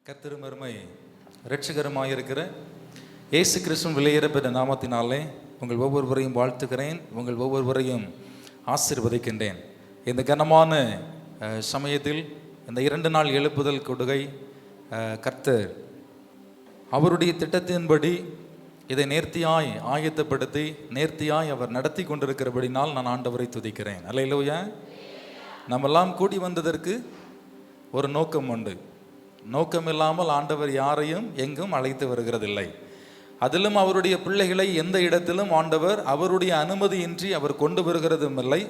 கர்த்தருமருமை இரட்சகருமாயிருக்கிற இயேசு கிறிஸ்துவின் விலையேறப்பெற்ற நாமத்தினாலே உங்கள் ஒவ்வொருவரையும் வாழ்த்துகிறேன், உங்கள் ஒவ்வொருவரையும் ஆசீர்வதிக்கின்றேன். இந்த கனமான சமயத்தில் இந்த 2 நாள் எழுப்புதல் கொடுகை கர்த்தர் அவருடைய திட்டத்தின்படி இதை நேர்த்தியாய் ஆயத்தப்படுத்தி நேர்த்தியாய் அவர் நடத்தி கொண்டிருக்கிறபடினால் நான் ஆண்டவரை துதிக்கிறேன். அல்லேலூயா. நம்மெல்லாம் கூடி வந்ததற்கு ஒரு நோக்கம் உண்டு. நோக்கம் இல்லாமல் ஆண்டவர் யாரையும் எங்கும் அழைத்து வருகிறதில்லை. அதிலும் அவருடைய பிள்ளைகளை எந்த இடத்திலும் ஆண்டவர் அவருடைய அனுமதியின்றி அவர் கொண்டு வருகிறதும் இல்லை.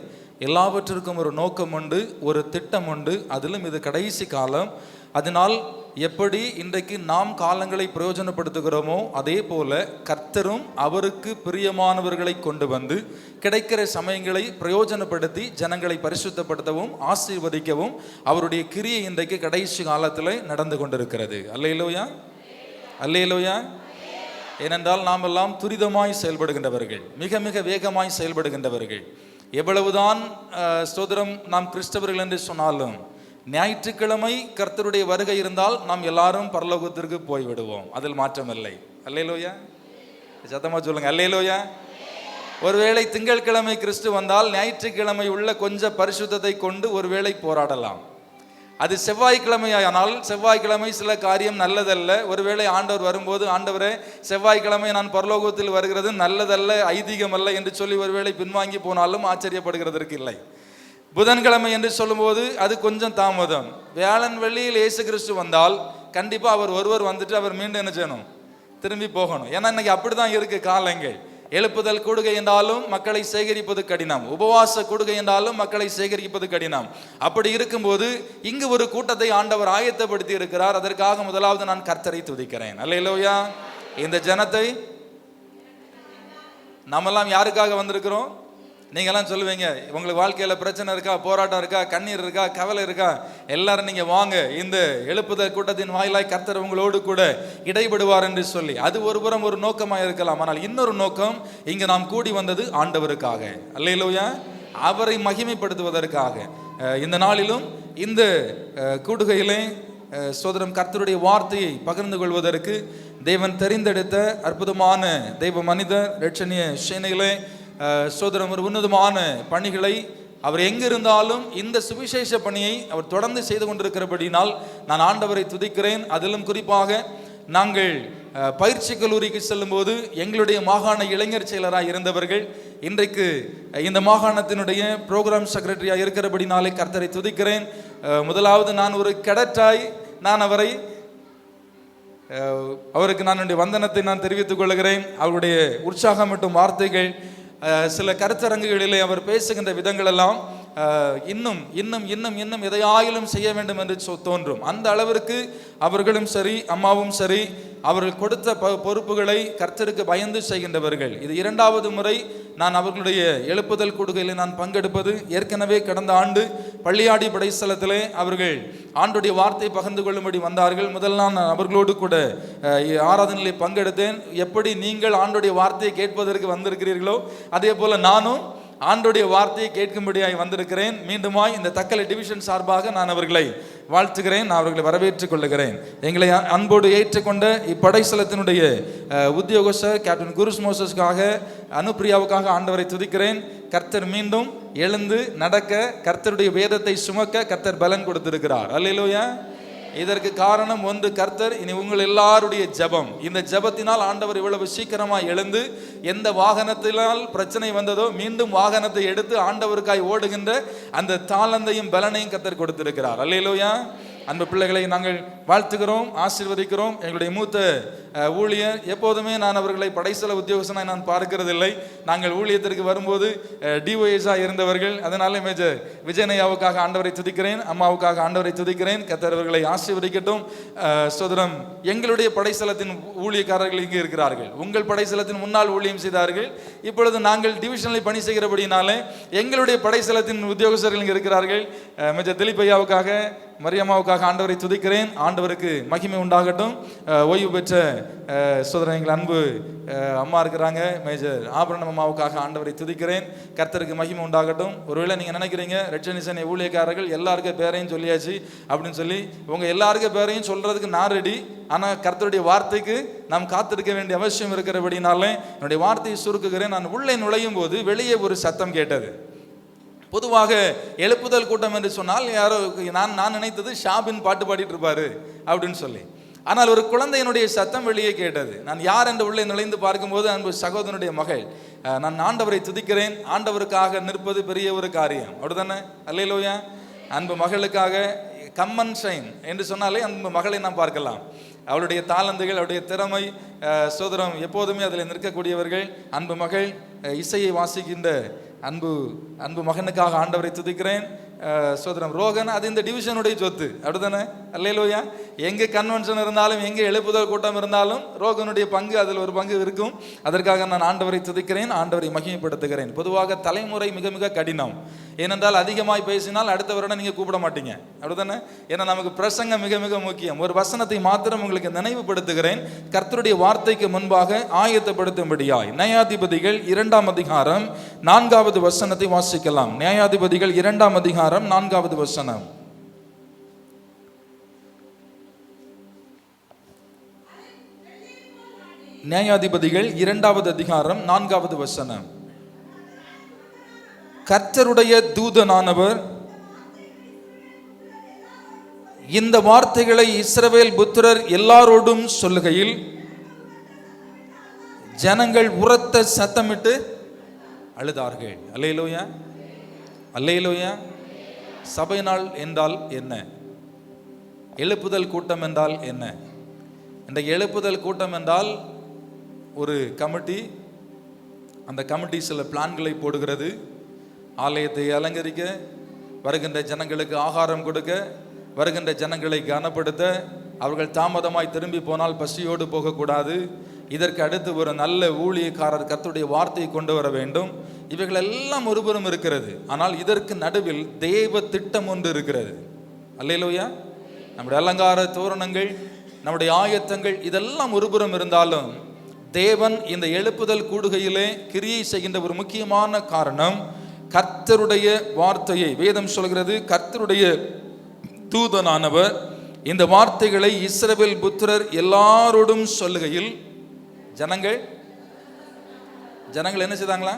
எல்லாவற்றிற்கும் ஒரு நோக்கம் உண்டு, ஒரு திட்டம் உண்டு. அதிலும் இது கடைசி காலம். அதனால் எப்படி இன்றைக்கு நாம் காலங்களை பிரயோஜனப்படுத்துகிறோமோ அதே போல கர்த்தரும் அவருக்கு பிரியமானவர்களை கொண்டு வந்து கிடைக்கிற சமயங்களை பிரயோஜனப்படுத்தி ஜனங்களை பரிசுத்தப்படுத்தவும் ஆசீர்வதிக்கவும் அவருடைய கிரியை இன்றைக்கு கடைசி காலத்தில் நடந்து கொண்டிருக்கிறது. அல்லேலூயா, அல்லேலூயா. ஏனென்றால் நாம் எல்லாம் துரிதமாய் செயல்படுகின்றவர்கள், மிக மிக வேகமாய் செயல்படுகின்றவர்கள். எவ்வளவுதான் ஸ்தோத்திரம் நாம் கிறிஸ்தவர்கள் என்று சொன்னாலும் ஞாயிற்றுக்கிழமை கர்த்தருடைய வருகை இருந்தால் நாம் எல்லாரும் பரலோகத்திற்கு போய்விடுவோம், அதில் மாற்றமில்லை. அல்லேலூயா, சத்தமா சொல்லுங்க அல்லேலூயா. ஒருவேளை திங்கட்கிழமை கிறிஸ்து வந்தால் ஞாயிற்றுக்கிழமை உள்ள கொஞ்சம் பரிசுத்தத்தை கொண்டு ஒருவேளை போராடலாம். அது செவ்வாய்க்கிழமையானால் செவ்வாய்க்கிழமை சில காரியம் நல்லதல்ல. ஒருவேளை ஆண்டவர் வரும்போது ஆண்டவரே செவ்வாய்க்கிழமை நான் பரலோகத்தில் வருகிறது நல்லதல்ல, ஐதீகம் அல்ல என்று சொல்லி ஒருவேளை பின்வாங்கி போனாலும் ஆச்சரியப்படுகிறதற்கு இல்லை. புதன்கிழமை என்று சொல்லும்போது அது கொஞ்சம் தாமதம். வியாழன் வெள்ளியில் இயேசு கிறிஸ்து வந்தால் கண்டிப்பாக அவர் ஒருவர் வந்துட்டு அவர் மீண்டும் என்ன செய்யணும், திரும்பி போகணும். ஏன்னா இன்னைக்கு அப்படிதான் இருக்கு காலங்கள். எழுப்புதல் கூடுகை என்றாலும் மக்களை சேகரிப்பது கடினம், உபவாச கூடுகை என்றாலும் மக்களை சேகரிப்பது கடினம். அப்படி இருக்கும்போது இங்கு ஒரு கூட்டத்தை ஆண்டவர் ஆயத்தப்படுத்தி இருக்கிறார். அதற்காக முதலாவது நான் கர்த்தரை துதிக்கிறேன். அல்லேலூயா. இந்த ஜனத்தை நாமெல்லாம் யாருக்காக வந்திருக்கிறோம்? நீங்கள்லாம் சொல்லுவீங்க, உங்களுக்கு வாழ்க்கையில் பிரச்சனை இருக்கா, போராட்டம் இருக்கா, கண்ணீர் இருக்கா, கவலை இருக்கா, எல்லாரும் நீங்கள் வாங்க, இந்த எழுப்புதல் கூட்டத்தின் வாயிலாய் கர்த்தர் உங்களோடு கூட இடைபடுவார் என்று சொல்லி அது ஒரு புறம் ஒரு நோக்கமாக இருக்கலாம். ஆனால் இன்னொரு நோக்கம், இங்கே நாம் கூடி வந்தது ஆண்டவருக்காக. அல்லேலூயா, அவரை மகிமைப்படுத்துவதற்காக. இந்த நாளிலும் இந்த கூடுகையிலே சோதரம் கர்த்தருடைய வார்த்தையை பகிர்ந்து கொள்வதற்கு தேவன் தெரிந்தெடுத்த அற்புதமான தெய்வ மனிதர் இரட்சணிய சேனையிலே சோதரம் ஒரு உன்னதமான பணிகளை அவர் எங்கிருந்தாலும் இந்த சுவிசேஷ பணியை அவர் தொடர்ந்து செய்து கொண்டிருக்கிறபடினால் நான் ஆண்டவரை துதிக்கிறேன். அதிலும் குறிப்பாக நாங்கள் பயிற்சி கல்லூரிக்கு செல்லும்போது எங்களுடைய மாகாண இளைஞர் செயலராக இருந்தவர்கள் இன்றைக்கு இந்த மாகாணத்தினுடைய ப்ரோக்ராம் செக்ரட்டரியாக இருக்கிறபடினாலே கர்த்தரை துதிக்கிறேன். முதலாவது நான் ஒரு கேடட்டாய் நான் அவருக்கு நான் என்னுடைய வந்தனத்தை நான் தெரிவித்துக் கொள்கிறேன். அவருடைய உற்சாகம் மற்றும் வார்த்தைகள், சில கருத்தரங்குகளிலே அவர் பேசுகின்ற விதங்கள் எல்லாம் இன்னும் இன்னும் இன்னும் இன்னும் எதையாயிலும் செய்ய வேண்டும் என்று தோன்றும். அந்த அளவிற்கு அவர்களும் சரி அம்மாவும் சரி அவர்கள் கொடுத்த பொறுப்புகளை கர்த்தருக்கு பயந்து செய்கின்றவர்கள். இது 2வது முறை நான் அவர்களுடைய எழுப்புதல் கூடுகையில் நான் பங்கெடுப்பது. ஏற்கனவே கடந்த ஆண்டு பள்ளியாடி படைஸ்தலத்திலே அவர்கள் ஆண்டுடைய வார்த்தை பகிர்ந்து கொள்ளும்படி வந்தார்கள். முதல் நான் அவர்களோடு கூட ஆராதனையிலே பங்கெடுத்தேன். எப்படி நீங்கள் ஆண்டுடைய வார்த்தையை கேட்பதற்கு வந்திருக்கிறீர்களோ அதே போல நானும் ஆண்டுடைய வார்த்தையை கேட்கும்படியாய் வந்திருக்கிறேன். மீண்டுமாய் இந்த தக்கலை டிவிஷன் சார்பாக நான் அவர்களை வாழ்த்துகிறேன், நான் அவர்களை வரவேற்றுக் கொள்ளுகிறேன். எங்களை அன்போடு ஏற்றுக்கொண்ட இப்படைசலத்தினுடைய உத்தியோகஸ்தர் கேப்டன் குருஸ் மோசஸ்க்காக, அனுப்பிரியாவுக்காக ஆண்டவரை துதிக்கிறேன். கர்த்தர் மீண்டும் எழுந்து நடக்க, கர்த்தருடைய வேதத்தை சுமக்க கர்த்தர் பலன் கொடுத்திருக்கிறார். அல்லேலூயா. இதற்கு காரணம் ஒன்று, கர்த்தர் இனி உங்கள் எல்லாருடைய ஜெபம். இந்த ஜெபத்தினால் ஆண்டவர் இவ்வளவு சீக்கிரமாக எழுந்து எந்த வாகனத்தினால் பிரச்சனை வந்ததோ மீண்டும் வாகனத்தை எடுத்து ஆண்டவருக்காய் ஓடுகின்ற அந்த தாளந்தையும் பலனையும் கர்த்தர் கொடுத்திருக்கிறார். அல்லேலூயா. அன்பு பிள்ளைகளை நாங்கள் வாழ்த்துகிறோம், ஆசீர்வதிக்கிறோம். எங்களுடைய மூத்த ஊழியர், எப்போதுமே நான் அவர்களை படைசல உத்தியோகஸ்தனாய் நான் பார்க்கிறதில்லை. நாங்கள் ஊழியத்திற்கு வரும்போது டிஒஎஸாக இருந்தவர்கள். அதனால மேஜர் விஜயனையாவுக்காக ஆண்டவரை துதிக்கிறேன், அம்மாவுக்காக ஆண்டவரை துதிக்கிறேன். கர்த்தர் அவர்களை ஆசீர்வதிக்கட்டும். சோதரம் எங்களுடைய படைசலத்தின் ஊழியக்காரர்கள் இங்கே இருக்கிறார்கள். உங்கள் படைசலத்தின் முன்னால் ஊழியம் செய்தார்கள். இப்பொழுது நாங்கள் டிவிஷனில் பணி செய்கிறபடினாலே எங்களுடைய படைசலத்தின் உத்தியோகஸ்தர்கள் இங்கே இருக்கிறார்கள். மேஜர் திலீப் ஐயாவுக்காக, மரியம்மாவுக்காக ஆண்டவரை துதிக்கிறேன். ஆண்டவருக்கு மகிமை உண்டாகட்டும். ஓய்வு பெற்ற சோதரன் எங்கள் அன்பு அம்மா இருக்கிறாங்க, மேஜர் ஆபரணம் அம்மாவுக்காக ஆண்டவரை துதிக்கிறேன். கர்த்தருக்கு மகிமை உண்டாகட்டும். ஒருவேளை நீங்கள் நினைக்கிறீங்க ரெட்சனிசனை ஊழியக்காரர்கள் எல்லாருக்கும் பேரையும் சொல்லியாச்சு அப்படின்னு சொல்லி, உங்கள் எல்லாருக்கும் பேரையும் சொல்கிறதுக்கு நான் ரெடி. ஆனால் கர்த்தருடைய வார்த்தைக்கு நாம் காத்திருக்க வேண்டிய அவசியம் இருக்கிறபடினாலே என்னுடைய வார்த்தையை சுருக்குகிறேன். நான் உள்ளே நுழையும் போது வெளியே ஒரு சத்தம் கேட்டது. பொதுவாக எழுப்புதல் கூட்டம் என்று சொன்னால் யாரோ நான் நினைத்தது ஷாபின் பாட்டு பாடிட்டு இருப்பாரு அப்படின்னு சொல்லி. ஆனால் ஒரு குழந்தையினுடைய சத்தம் வெளியே கேட்டது. நான் யார் என்று உள்ளே நுழைந்து பார்க்கும்போது அன்பு சகோதரனுடைய மகள். நான் ஆண்டவரை துதிக்கிறேன். ஆண்டவருக்காக நிற்பது பெரிய ஒரு காரியம், அப்படிதானே? அல்லேலூயா. அன்பு மகளுக்காக கம்மன் ஷைன் என்று சொன்னாலே அன்பு மகளை நாம் பார்க்கலாம். அவளுடைய தாளந்துகள், அவருடைய திறமை, சோதரம் எப்போதுமே அதில் நிற்கக்கூடியவர்கள். அன்பு மகள் இசையை வாசிக்கின்ற அன்பு மகனுக்காக ஆண்டவரை துதிக்கிறேன். சோதரம் ரோகன், அது இந்த டிவிஷனுடைய சொத்து, அப்படிதானே? அல்லேலூயா. எங்கே கன்வென்ஷன் இருந்தாலும், எங்கே எழுப்புதல் கூட்டம் இருந்தாலும் ரோகனுடைய பங்கு, அதில் ஒரு பங்கு இருக்கும். அதற்காக நான் ஆண்டவரை துதிக்கிறேன், ஆண்டவரை மகிமைப்படுத்துகிறேன். பொதுவாக தலைமுறை மிக மிக கடினம். ஏனென்றால் அதிகமாய் பேசினால் அடுத்த வருடம் நீங்கள் கூப்பிட மாட்டீங்க, அப்படிதானே? ஏன்னா நமக்கு பிரசங்கம் மிக மிக முக்கியம். ஒரு வசனத்தை மாத்திரம் உங்களுக்கு நினைவுபடுத்துகிறேன், கர்த்தருடைய வார்த்தைக்கு முன்பாக ஆயத்தப்படுத்தும்படியாய். நியாயாதிபதிகள் 2ஆம் அதிகாரம் 4வது வசனத்தை வாசிக்கலாம். நியாயாதிபதிகள் 2ஆம் அதிகாரம் 4வது வசனம். நியாயாதிபதிகள் 2வது அதிகாரம் 4வது வசனம். கர்த்தருடைய தூதனானவர் இந்த வார்த்தைகளை இஸ்ரவேல் புத்திரர் எல்லாரோடும் சொல்லுகையில் ஜனங்கள் உரத்த சத்தமிட்டு அழுதார்கள். அல்லேலூயா, அல்லேலூயா. சபை நாள் என்றால் என்ன? எழுப்புதல் கூட்டம் என்றால் என்ன? இந்த எழுப்புதல் கூட்டம் என்றால் ஒரு கமிட்டி. அந்த கமிட்டி சில பிளான்களை போடுகிறது. ஆலயத்தை அலங்கரிக்க, வருகின்ற ஜனங்களுக்கு ஆகாரம் கொடுக்க, வருகின்ற ஜனங்களை கனப்படுத்த, அவர்கள் தாமதமாய் திரும்பி போனால் பசியோடு போகக்கூடாது. இதற்கு அடுத்து ஒரு நல்ல ஊழியக்காரர் கர்த்தருடைய வார்த்தையை கொண்டு வர வேண்டும். இவைகள் எல்லாம் ஒருபுறம் இருக்கிறது. ஆனால் இதற்கு நடுவில் தேவ திட்டம் ஒன்று இருக்கிறது. அல்லேலூயா. நம்முடைய அலங்கார தோரணங்கள், நம்முடைய ஆயத்தங்கள் இதெல்லாம் ஒருபுறம் இருந்தாலும் தேவன் இந்த எழுப்புதல் கூடுகையிலே கிரியை செய்கின்ற ஒரு முக்கியமான காரணம் கர்த்தருடைய வார்த்தையை. வேதம் சொல்கிறது, கர்த்தருடைய தூதனானவர் இந்த வார்த்தைகளை இஸ்ரவேல் புத்திரர் எல்லாரோடும் சொல்லுகையில் ஜனங்கள் என்ன செய்தாங்களா?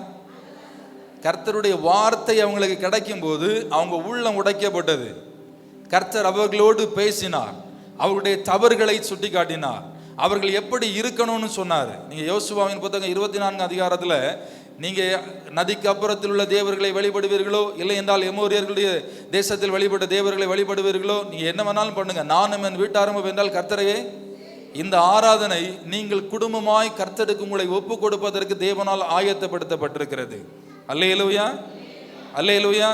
கர்த்தருடைய வார்த்தை அவங்களுக்கு கிடைக்கும் போது அவங்க உள்ளம் உடைக்கப்பட்டது. கர்த்தர் அவர்களோடு பேசினார், அவருடைய தவறுகளை சுட்டி காட்டினார், அவர்கள் எப்படி இருக்கணும்னு சொன்னார். நீங்க யோசுவாவின் புத்தகம் 24 அதிகாரத்தில் நீங்க நதிக்கு அப்புறத்தில் உள்ள தேவர்களை வழிபடுவீர்களோ, இல்லை என்றால் எமோரியர்களுடைய தேசத்தில் வழிபட்ட தேவர்களை வழிபடுவீர்களோ, நீங்க என்ன வேணாலும் பண்ணுங்க, நானும் என் வீட்டாரும் என்றால் கர்த்தரையே. இந்த ஆராதனை நீங்கள் குடும்பமாய் கர்த்தருக்கு உங்களை ஒப்பு கொடுப்பதற்கு தேவனால் ஆயத்தப்படுத்தப்பட்டிருக்கிறது. அல்லேலூயா, அல்லேலூயா.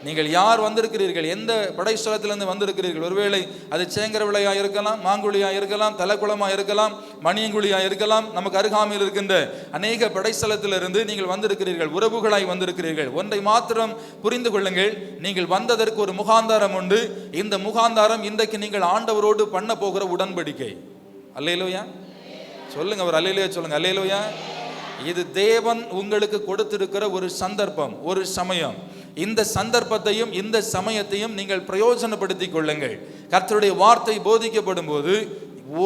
நீங்கள் யார் வந்திருக்கிறீர்கள், எந்த படைஸ்தலத்திலிருந்து வந்திருக்கிறீர்கள்? ஒருவேளை அது சேங்கர விளையா இருக்கலாம், மாங்குழியா இருக்கலாம், தலைக்குளமா இருக்கலாம், மணியங்குழியா இருக்கலாம். நமக்கு அருகாமையில் இருக்கின்ற அநேக படைஸ்தலத்திலிருந்து நீங்கள் வந்திருக்கிறீர்கள், உறவுகளாய் வந்திருக்கிறீர்கள். ஒன்றை மாத்திரம் புரிந்து கொள்ளுங்கள், நீங்கள் வந்ததற்கு ஒரு முகாந்தாரம் உண்டு. இந்த முகாந்தாரம் இன்றைக்கு நீங்கள் ஆண்டவரோடு பண்ண போகிற உடன்படிக்கை. அல்லேலூயா சொல்லுங்க, அவர் அல்லேலூயா சொல்லுங்க. அல்லேலூயா. இது தேவன் உங்களுக்கு கொடுத்திருக்கிற ஒரு சந்தர்ப்பம், ஒரு சமயம். இந்த சந்தர்ப்பத்தையும் இந்த சமயத்தையும் நீங்கள் பிரயோஜனப்படுத்திக் கொள்ளுங்கள். கர்த்தருடைய வார்த்தை போதிக்கப்படும் போது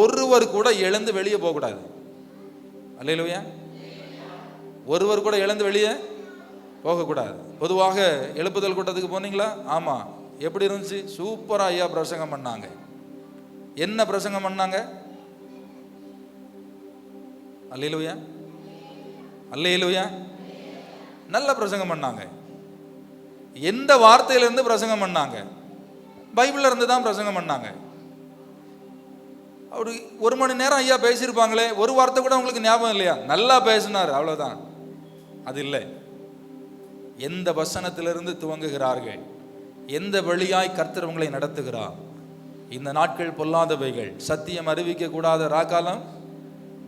ஒருவர் கூட எழுந்து வெளியே போகக்கூடாது. அல்லேலூயா. ஒருவர் கூட எழுந்து வெளியே போகக்கூடாது. பொதுவாக எழுப்புதல் கூட்டத்துக்கு போனீங்களா? ஆமா. எப்படி இருந்துச்சு? சூப்பரா ஐயா பிரசங்கம் பண்ணாங்க. என்ன பிரசங்கம் பண்ணாங்க? அல்லேலூயா, அல்லேலூயா. நல்ல பிரசங்கம் பண்ணாங்க. எந்த வார்த்தையிலிருந்து பிரசங்கம் பண்ணாங்க? பைபிள்ல இருந்து தான் பிரசங்கம் பண்ணாங்க. அவரு 1 மணி நேரம் ஐயா பேசியிருப்பாங்களே, ஒரு வார்த்தை கூட உங்களுக்கு ஞாபகம் இல்லையா? நல்லா பேசினார், அவ்வளவுதான். அது இல்லை. எந்த வசனத்திலிருந்து துவங்குகிறார்கள், எந்த வழியாய் கர்த்தர் உங்களை நடத்துகிறார். இந்த நாட்கள் பொல்லாதவைகள், சத்தியம் அறிவிக்க கூடாத ராக்காலம்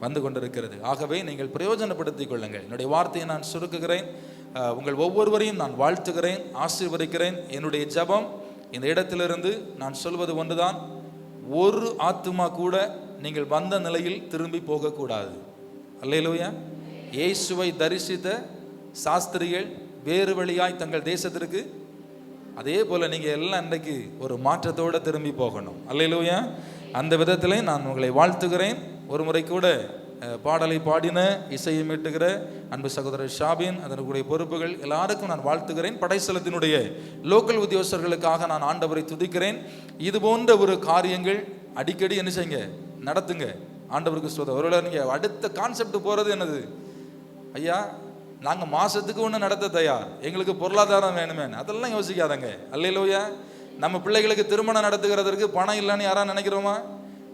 வந்து கொண்டிருக்கிறது. ஆகவே நீங்கள் பிரயோஜனப்படுத்திக் கொள்ளுங்கள். என்னுடைய வார்த்தையை நான் சுருக்குகிறேன். உங்கள் ஒவ்வொருவரையும் நான் வாழ்த்துகிறேன், ஆசீர்வதிக்கிறேன். என்னுடைய ஜெபம் இந்த இடத்திலிருந்து நான் சொல்வது ஒன்றுதான், ஒரு ஆத்துமா கூட நீங்கள் வந்த நிலையில் திரும்பி போகக்கூடாது. அல்லேலூயா. இயேசுவை தரிசித்த சாஸ்திரிகள் வேறு வழியாய் தங்கள் தேசத்திற்கு, அதே போல நீங்க எல்லாம் இன்றைக்கு ஒரு மாற்றத்தோடு திரும்பி போகணும். அல்லேலூயா. அந்த விதத்திலே நான் உங்களை வாழ்த்துகிறேன். ஒரு முறை கூட பாடலை பாடின, இசையை மீட்டுகிற அன்பு சகோதரர் ஷாபின், அதனுடைய பொறுப்புகள் எல்லாருக்கும் நான் வாழ்த்துகிறேன். படைசலத்தினுடைய லோக்கல் உத்தியோகஸ்தர்களுக்காக நான் ஆண்டவரை துதிக்கிறேன். இது போன்ற ஒரு காரியங்கள் அடிக்கடி என்ன செய்யுங்க, நடத்துங்க. ஆண்டவருக்கு ஸ்தோத்திரம். ஒருவேளை நீங்கள் அடுத்த கான்செப்ட் போகிறது என்னது, ஐயா நாங்கள் மாதத்துக்கு ஒன்று நடத்த தயார், எங்களுக்கு பொருளாதாரம் வேணுமே, அதெல்லாம் யோசிக்காதங்க. அல்லேலூயா. நம்ம பிள்ளைகளுக்கு திருமணம் நடத்துகிறதற்கு பணம் இல்லைன்னு யாராவது நினைக்கிறோமா?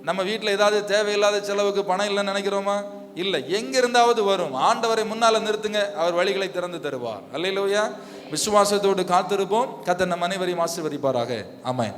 நம்ம வீட்டில் ஏதாவது தேவையில்லாத செலவுக்கு பணம் இல்லைன்னு நினைக்கிறோமா? இல்லை, எங்கிருந்தாவது வரும். ஆண்டவரை முன்னால் நிறுத்துங்க, அவர் வழிகளை திறந்து தருவார். அல்லேலூயா. விசுவாசத்தோடு காத்திருப்போம். கர்த்தர் நம் அனைவரையும் ஆசீர்வதிப்பாராக. ஆமென்.